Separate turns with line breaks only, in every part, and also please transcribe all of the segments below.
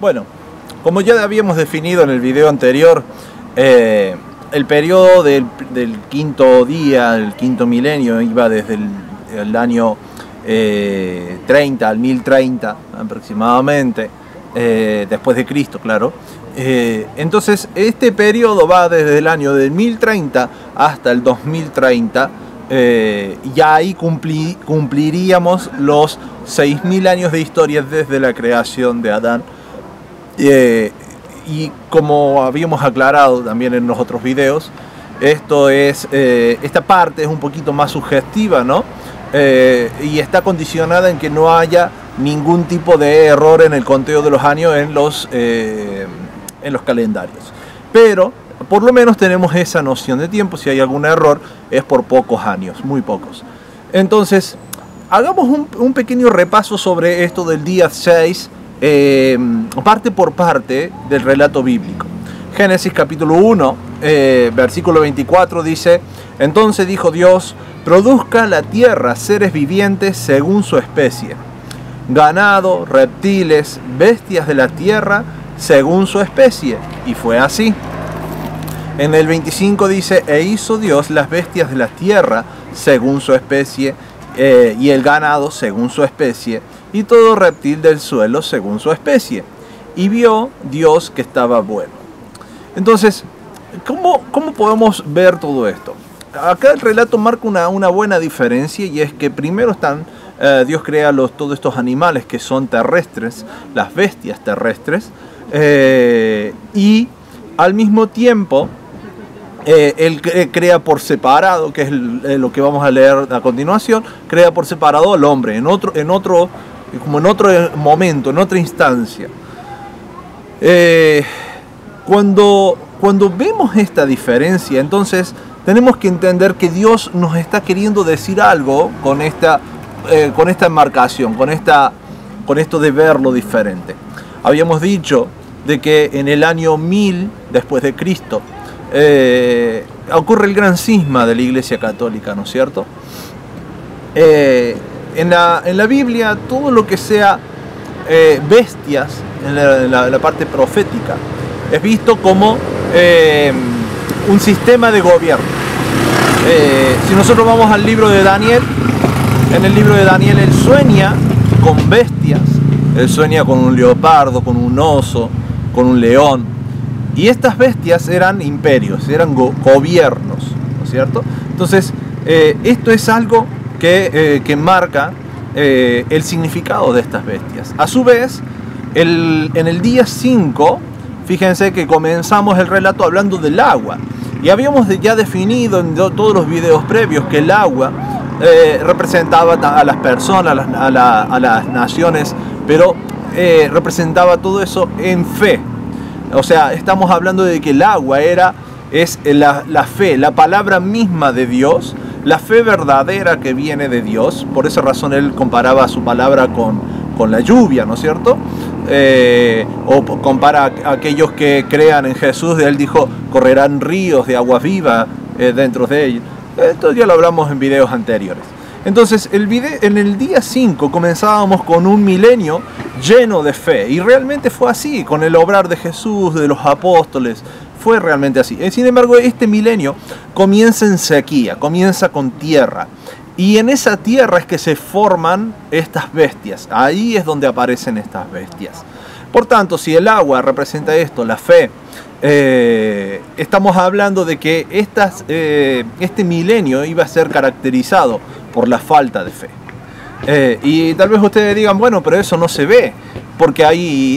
Bueno, como ya habíamos definido en el video anterior, el periodo del quinto día, el quinto milenio, iba desde el año 30 al 1030 aproximadamente, después de Cristo, claro. Entonces este periodo va desde el año del 1030 hasta el 2030. Ya ahí cumpliríamos los 6000 años de historia desde la creación de Adán. Y como habíamos aclarado también en los otros videos, esta parte es un poquito más sugestiva, ¿no? Y está condicionada en que no haya ningún tipo de error en el conteo de los años en los calendarios. Pero por lo menos tenemos esa noción de tiempo. Si hay algún error es por pocos años, muy pocos. Entonces hagamos un pequeño repaso sobre esto del día 6, parte por parte del relato bíblico. Génesis capítulo 1, versículo 24 dice: entonces dijo Dios, produzca la tierra seres vivientes según su especie, ganado, reptiles, bestias de la tierra según su especie. Y fue así. En el 25 dice: e hizo Dios las bestias de la tierra según su especie, y el ganado según su especie, y todo reptil del suelo según su especie. Y vio Dios que estaba bueno. Entonces, ¿cómo podemos ver todo esto? Acá el relato marca una buena diferencia, y es que primero Dios crea todos estos animales que son terrestres, las bestias terrestres, y al mismo tiempo Él crea por separado, que es lo que vamos a leer a continuación, crea por separado al hombre en otro momento, en otra instancia. Cuando vemos esta diferencia, entonces tenemos que entender que Dios nos está queriendo decir algo con esta enmarcación, con esto de verlo diferente. Habíamos dicho de que en el año 1000 después de Cristo ocurre el gran cisma de la Iglesia Católica, ¿no es cierto? En la Biblia, todo lo que sea bestias, en la parte profética, es visto como un sistema de gobierno. Si nosotros vamos al libro de Daniel, en el libro de Daniel él sueña con bestias, él sueña con un leopardo, con un oso, con un león, y estas bestias eran imperios, eran gobiernos, ¿no es cierto? Entonces esto es algo que marca el significado de estas bestias. A su vez, en el día 5, fíjense que comenzamos el relato hablando del agua, y habíamos ya definido en todos los videos previos que el agua representaba a las personas, a las naciones, pero representaba todo eso en fe. O sea, estamos hablando de que el agua es la fe, la palabra misma de Dios, la fe verdadera que viene de Dios. Por esa razón él comparaba su palabra con la lluvia, ¿no es cierto? O compara a aquellos que crean en Jesús, él dijo: correrán ríos de agua viva dentro de ellos. Esto ya lo hablamos en videos anteriores. Entonces, en el día 5 comenzábamos con un milenio lleno de fe, y realmente fue así, con el obrar de Jesús, de los apóstoles, fue realmente así. Sin embargo, este milenio comienza en sequía, comienza con tierra, y en esa tierra es que se forman estas bestias, ahí es donde aparecen estas bestias. Por tanto, si el agua representa esto, la fe, estamos hablando de que este milenio iba a ser caracterizado por la falta de fe. Y tal vez ustedes digan: bueno, pero eso no se ve, porque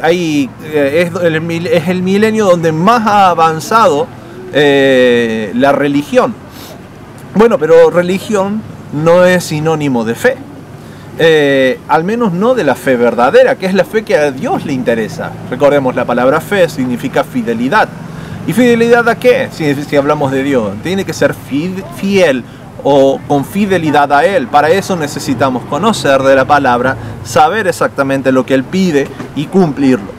es el milenio donde más ha avanzado la religión. Bueno, pero religión no es sinónimo de fe, al menos no de la fe verdadera, que es la fe que a Dios le interesa. Recordemos, la palabra fe significa fidelidad. ¿Y fidelidad a qué? Si hablamos de Dios, tiene que ser fiel o con fidelidad a Él. Para eso necesitamos conocer de la palabra, saber exactamente lo que Él pide y cumplirlo.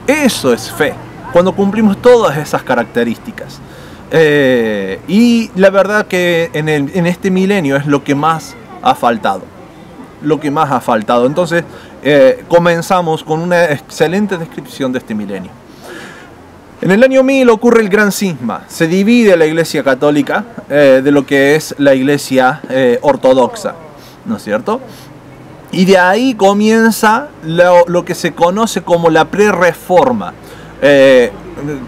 Eso es fe, cuando cumplimos todas esas características. Y la verdad que en este milenio es lo que más ha faltado. Entonces comenzamos con una excelente descripción de este milenio. En el año 1000 ocurre el gran cisma. Se divide la Iglesia Católica de lo que es la Iglesia Ortodoxa, ¿no es cierto? Y de ahí comienza lo que se conoce como la pre-reforma.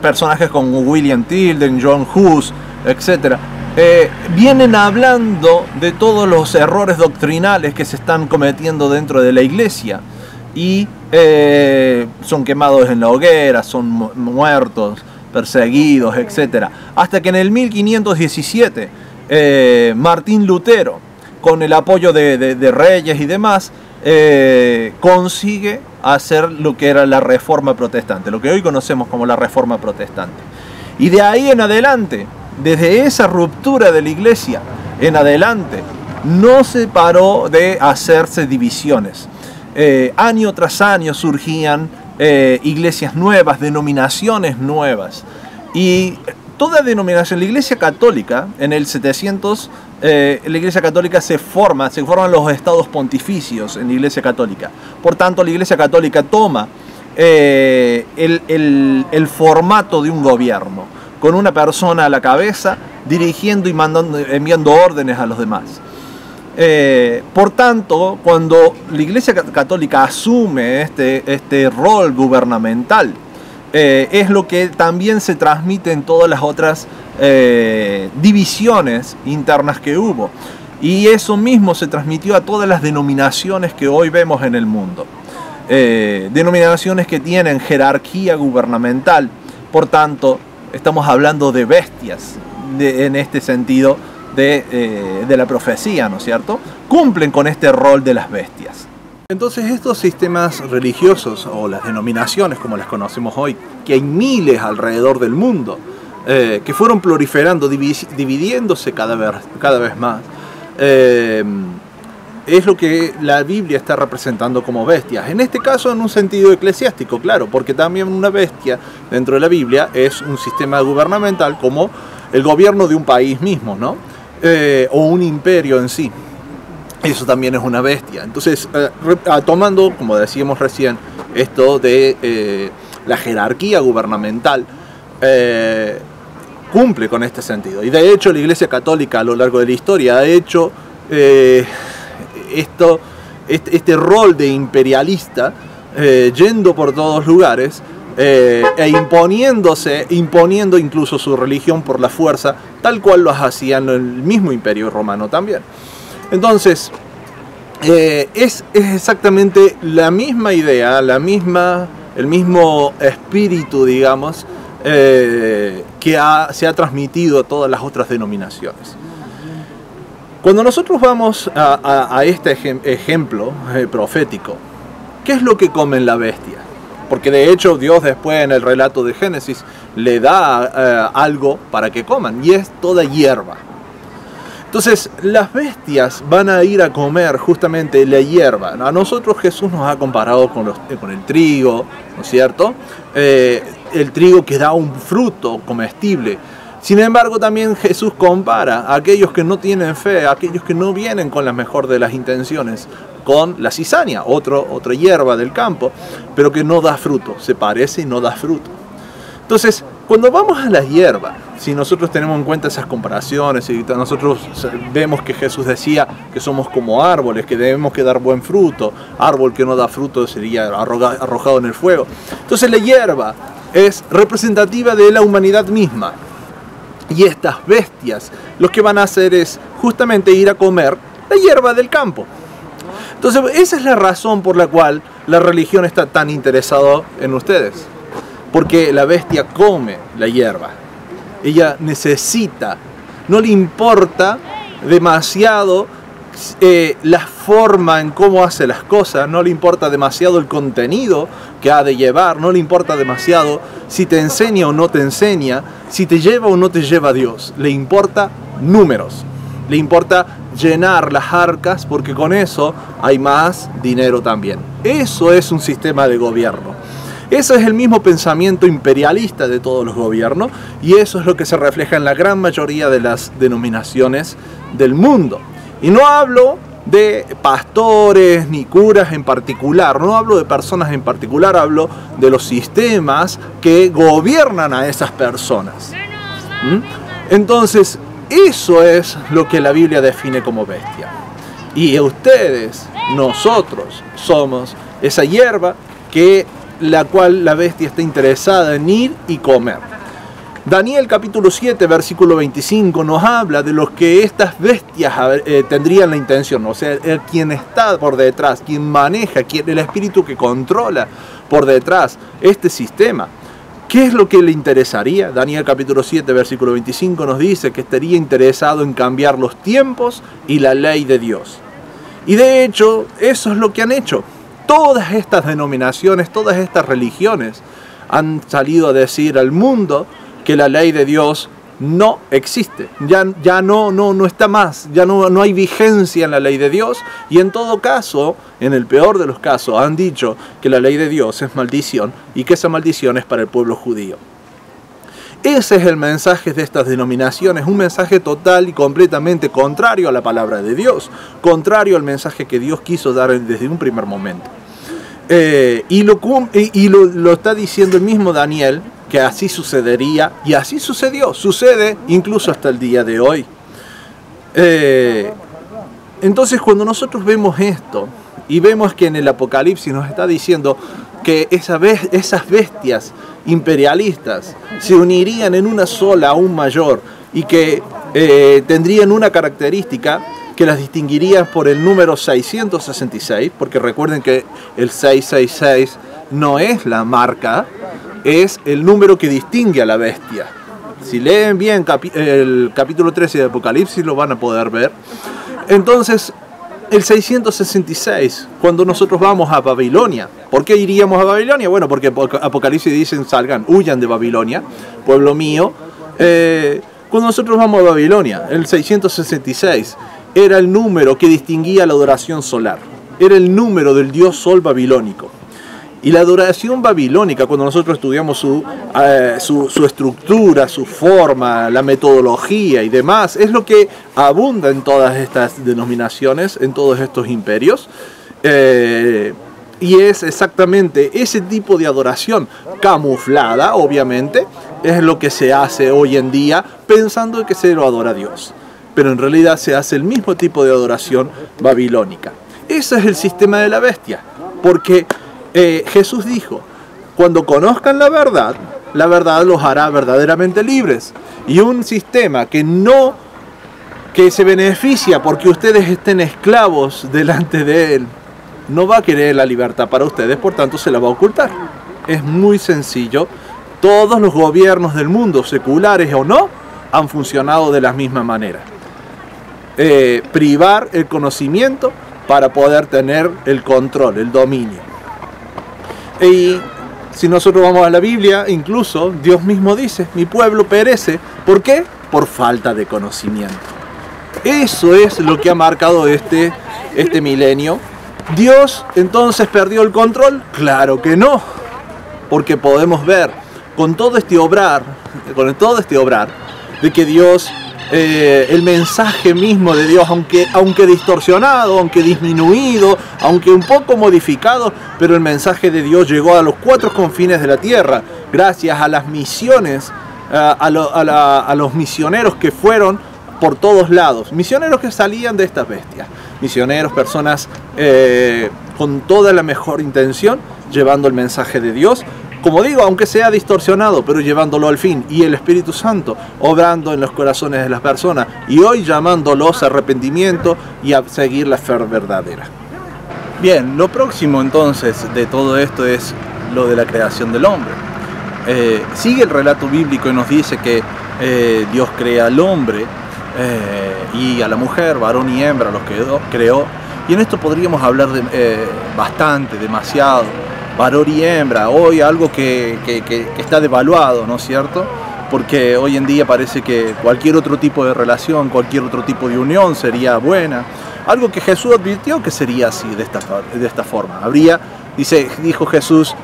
Personajes como William Tilden, John Hus, etc. Vienen hablando de todos los errores doctrinales que se están cometiendo dentro de la Iglesia. Y son quemados en la hoguera, son muertos, perseguidos, etc. Hasta que en el 1517 Martín Lutero, con el apoyo de reyes y demás, consigue hacer lo que era la Reforma Protestante, lo que hoy conocemos como la Reforma Protestante. Y de ahí en adelante, desde esa ruptura de la Iglesia en adelante, no se paró de hacerse divisiones. Año tras año surgían iglesias nuevas, denominaciones nuevas. Y toda denominación, la Iglesia Católica, en el 700, la Iglesia Católica se forman los estados pontificios en la Iglesia Católica. Por tanto, la Iglesia Católica toma el formato de un gobierno, con una persona a la cabeza, dirigiendo y enviando órdenes a los demás. Por tanto, cuando la Iglesia Católica asume este rol gubernamental, es lo que también se transmite en todas las otras divisiones internas que hubo. Y eso mismo se transmitió a todas las denominaciones que hoy vemos en el mundo. Denominaciones que tienen jerarquía gubernamental. Por tanto, estamos hablando de bestias en este sentido de la profecía, ¿no es cierto? Cumplen con este rol de las bestias. Entonces estos sistemas religiosos, o las denominaciones como las conocemos hoy, que hay miles alrededor del mundo, que fueron proliferando, dividiéndose cada vez más, es lo que la Biblia está representando como bestias. En este caso en un sentido eclesiástico, claro, porque también una bestia dentro de la Biblia es un sistema gubernamental como el gobierno de un país mismo, ¿no? O un imperio en sí. Eso también es una bestia. Entonces, tomando, como decíamos recién, esto de la jerarquía gubernamental, cumple con este sentido. Y de hecho, la Iglesia Católica a lo largo de la historia ha hecho este rol de imperialista, yendo por todos lugares, imponiendo incluso su religión por la fuerza, tal cual lo hacían el mismo Imperio Romano también. Entonces, es exactamente la misma idea, el mismo espíritu, digamos, que se ha transmitido a todas las otras denominaciones. Cuando nosotros vamos a este ejemplo profético, ¿qué es lo que comen la bestia? Porque de hecho Dios después en el relato de Génesis le da algo para que coman, y es toda hierba. Entonces las bestias van a ir a comer justamente la hierba. A nosotros Jesús nos ha comparado con el trigo, ¿no es cierto? El trigo que da un fruto comestible. Sin embargo, también Jesús compara a aquellos que no tienen fe, a aquellos que no vienen con la mejor de las intenciones, con la cizaña, otra hierba del campo, pero que no da fruto, se parece y no da fruto. Entonces, cuando vamos a la hierba, si nosotros tenemos en cuenta esas comparaciones y nosotros vemos que Jesús decía que somos como árboles, que debemos que dar buen fruto, árbol que no da fruto sería arrojado en el fuego. Entonces la hierba es representativa de la humanidad misma. Y estas bestias lo que van a hacer es justamente ir a comer la hierba del campo. Entonces esa es la razón por la cual la religión está tan interesada en ustedes. Porque la bestia come la hierba. Ella necesita, no le importa demasiado la forma en cómo hace las cosas, no le importa demasiado el contenido que ha de llevar, no le importa demasiado si te enseña o no te enseña, si te lleva o no te lleva a Dios. Le importa números, le importa llenar las arcas, porque con eso hay más dinero también. Eso es un sistema de gobierno. Eso es el mismo pensamiento imperialista de todos los gobiernos, y eso es lo que se refleja en la gran mayoría de las denominaciones del mundo. Y no hablo de pastores ni curas en particular, no hablo de personas en particular, hablo de los sistemas que gobiernan a esas personas. Entonces, eso es lo que la Biblia define como bestia. Y ustedes, nosotros, somos esa hierba la cual la bestia está interesada en ir y comer. Daniel capítulo 7, versículo 25 nos habla de los que estas bestias tendrían la intención, o sea, quien está por detrás, quien maneja, el espíritu que controla por detrás este sistema. ¿Qué es lo que le interesaría? Daniel capítulo 7, versículo 25 nos dice que estaría interesado en cambiar los tiempos y la ley de Dios. Y de hecho, eso es lo que han hecho. Todas estas denominaciones, todas estas religiones han salido a decir al mundo que la ley de Dios no existe, ya no está más, ya no hay vigencia en la ley de Dios, y en todo caso, en el peor de los casos, han dicho que la ley de Dios es maldición y que esa maldición es para el pueblo judío. Ese es el mensaje de estas denominaciones, un mensaje total y completamente contrario a la palabra de Dios, contrario al mensaje que Dios quiso dar desde un primer momento. Y lo está diciendo el mismo Daniel, que así sucedería, y así sucede incluso hasta el día de hoy. Entonces, cuando nosotros vemos esto, y vemos que en el Apocalipsis nos está diciendo que esas bestias imperialistas se unirían en una sola, aún mayor, y que tendrían una característica que las distinguiría por el número 666, porque recuerden que el 666 no es la marca, es el número que distingue a la bestia. Si leen bien el capítulo 13 de Apocalipsis lo van a poder ver. Entonces, el 666, cuando nosotros vamos a Babilonia, ¿por qué iríamos a Babilonia? Bueno, porque Apocalipsis dicen, salgan, huyan de Babilonia, pueblo mío. Cuando nosotros vamos a Babilonia, el 666 era el número que distinguía la adoración solar. Era el número del dios sol babilónico. Y la adoración babilónica, cuando nosotros estudiamos su estructura, su forma, la metodología y demás, es lo que abunda en todas estas denominaciones, en todos estos imperios. Y es exactamente ese tipo de adoración camuflada, obviamente, es lo que se hace hoy en día pensando que se lo adora a Dios. Pero en realidad se hace el mismo tipo de adoración babilónica. Ese es el sistema de la bestia, porque Jesús dijo, cuando conozcan la verdad los hará verdaderamente libres. Y un sistema que se beneficia porque ustedes estén esclavos delante de él, no va a querer la libertad para ustedes, por tanto se la va a ocultar. Es muy sencillo. Todos los gobiernos del mundo, seculares o no, han funcionado de la misma manera. Privar el conocimiento para poder tener el control, el dominio. Y si nosotros vamos a la Biblia, incluso Dios mismo dice, mi pueblo perece. ¿Por qué? Por falta de conocimiento. Eso es lo que ha marcado este milenio. ¿Dios entonces perdió el control? Claro que no. Porque podemos ver con todo este obrar de que Dios, el mensaje mismo de Dios, aunque distorsionado, aunque disminuido, aunque un poco modificado, pero el mensaje de Dios llegó a los cuatro confines de la tierra, gracias a las misiones, a los misioneros que fueron por todos lados, misioneros que salían de estas bestias, misioneros, personas con toda la mejor intención, llevando el mensaje de Dios, como digo, aunque sea distorsionado, pero llevándolo al fin, y el Espíritu Santo obrando en los corazones de las personas, y hoy llamándolos a arrepentimiento y a seguir la fe verdadera. Bien, lo próximo entonces de todo esto es lo de la creación del hombre. Sigue el relato bíblico y nos dice que Dios crea al hombre y a la mujer, varón y hembra, los creó, y en esto podríamos hablar bastante, demasiado. Varón y hembra, hoy algo que está devaluado, ¿no es cierto? Porque hoy en día parece que cualquier otro tipo de relación, cualquier otro tipo de unión sería buena. Algo que Jesús advirtió que sería así, de esta forma. Dijo Jesús,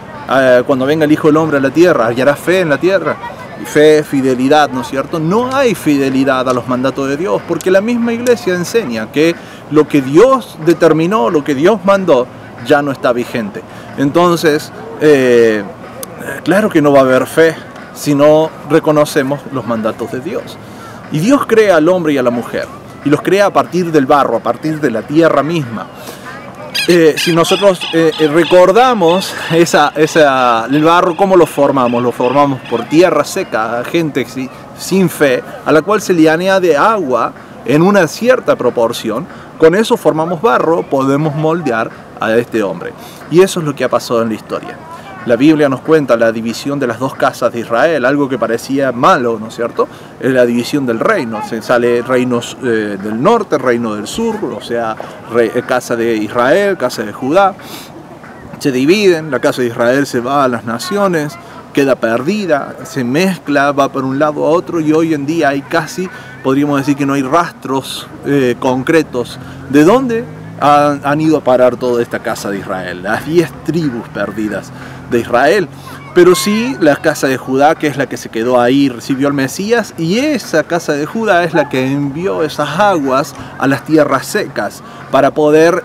cuando venga el Hijo del Hombre a la tierra, hallará fe en la tierra. Y fe, fidelidad, ¿no es cierto? No hay fidelidad a los mandatos de Dios, porque la misma iglesia enseña que lo que Dios determinó, lo que Dios mandó, ya no está vigente. Entonces, claro que no va a haber fe si no reconocemos los mandatos de Dios. Y Dios crea al hombre y a la mujer, y los crea a partir del barro, a partir de la tierra misma. Si nosotros recordamos el barro, ¿cómo lo formamos? Lo formamos por tierra seca, gente sin fe, a la cual se le añade agua en una cierta proporción. Con eso formamos barro, podemos moldear a este hombre. Y eso es lo que ha pasado en la historia. La Biblia nos cuenta la división de las dos casas de Israel, algo que parecía malo, ¿no es cierto? Es la división del reino. Se sale reinos del norte, reino del sur, o sea, casa de Israel, casa de Judá. Se dividen, la casa de Israel se va a las naciones, queda perdida, se mezcla, va por un lado a otro, y hoy en día hay casi, podríamos decir que no hay rastros concretos de dónde han ido a parar toda esta casa de Israel, las 10 tribus perdidas de Israel. Pero sí la casa de Judá, que es la que se quedó ahí, recibió al Mesías, y esa casa de Judá es la que envió esas aguas a las tierras secas para poder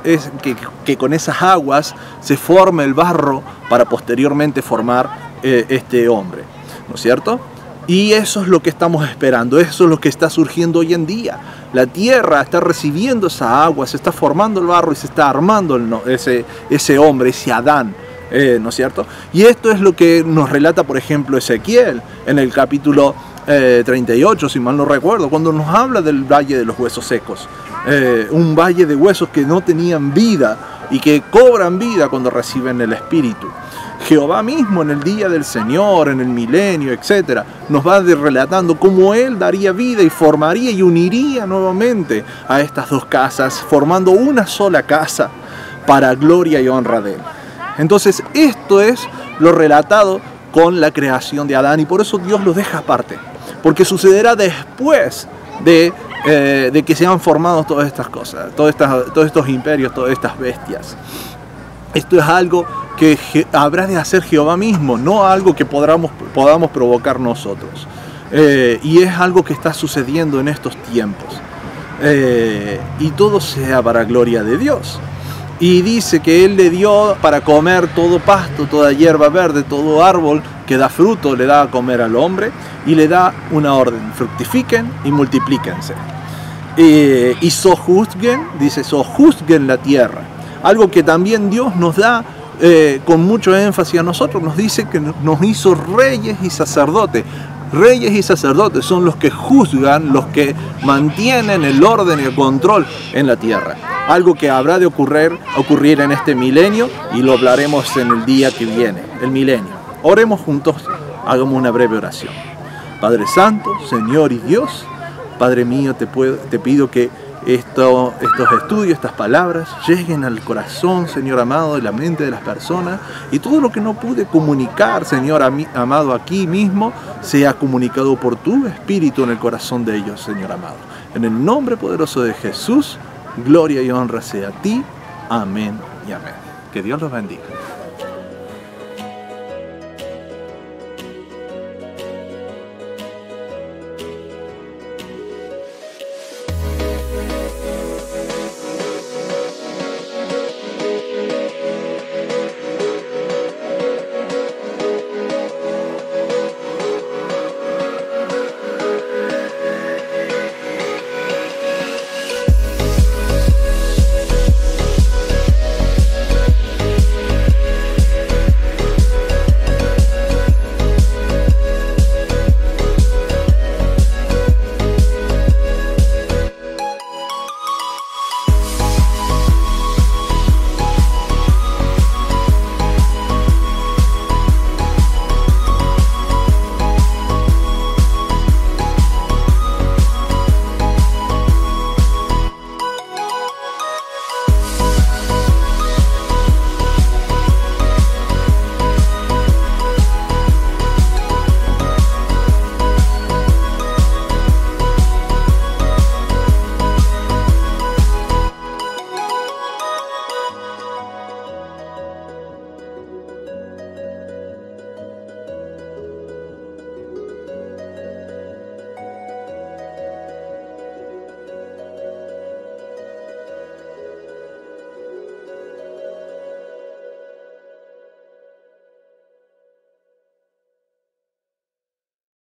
que con esas aguas se forme el barro para posteriormente formar este hombre, ¿no es cierto? Y eso es lo que estamos esperando, eso es lo que está surgiendo hoy en día. La tierra está recibiendo esa agua, se está formando el barro y se está armando ese hombre, ese Adán, ¿no es cierto? Y esto es lo que nos relata, por ejemplo, Ezequiel en el capítulo 38, si mal no recuerdo, cuando nos habla del valle de los huesos secos. Un valle de huesos que no tenían vida y que cobran vida cuando reciben el Espíritu. Jehová mismo en el día del Señor, en el milenio, etc., nos va relatando cómo Él daría vida y formaría y uniría nuevamente a estas dos casas, formando una sola casa para gloria y honra de Él. Entonces esto es lo relatado con la creación de Adán, y por eso Dios los deja aparte, porque sucederá después de que se han formado todas estas cosas, todos estos imperios, todas estas bestias. Esto es algo que habrá de hacer Jehová mismo, no algo que podamos provocar nosotros. Y es algo que está sucediendo en estos tiempos. Y todo sea para gloria de Dios. Y dice que Él le dio para comer todo pasto, toda hierba verde, todo árbol que da fruto, le da a comer al hombre, y le da una orden: fructifiquen y multiplíquense. Y sojuzguen, dice, sojuzguen la tierra. Algo que también Dios nos da con mucho énfasis a nosotros. Nos dice que nos hizo reyes y sacerdotes. Reyes y sacerdotes son los que juzgan, los que mantienen el orden y el control en la tierra. Algo que habrá de ocurrir en este milenio, y lo hablaremos en el día que viene, el milenio. Oremos juntos, hagamos una breve oración. Padre Santo, Señor y Dios, Padre mío, te pido que estos estudios, estas palabras, lleguen al corazón, Señor amado, de la mente de las personas, y todo lo que no pude comunicar, Señor amado, aquí mismo, sea comunicado por tu Espíritu en el corazón de ellos, Señor amado. En el nombre poderoso de Jesús, gloria y honra sea a ti. Amén y amén. Que Dios los bendiga.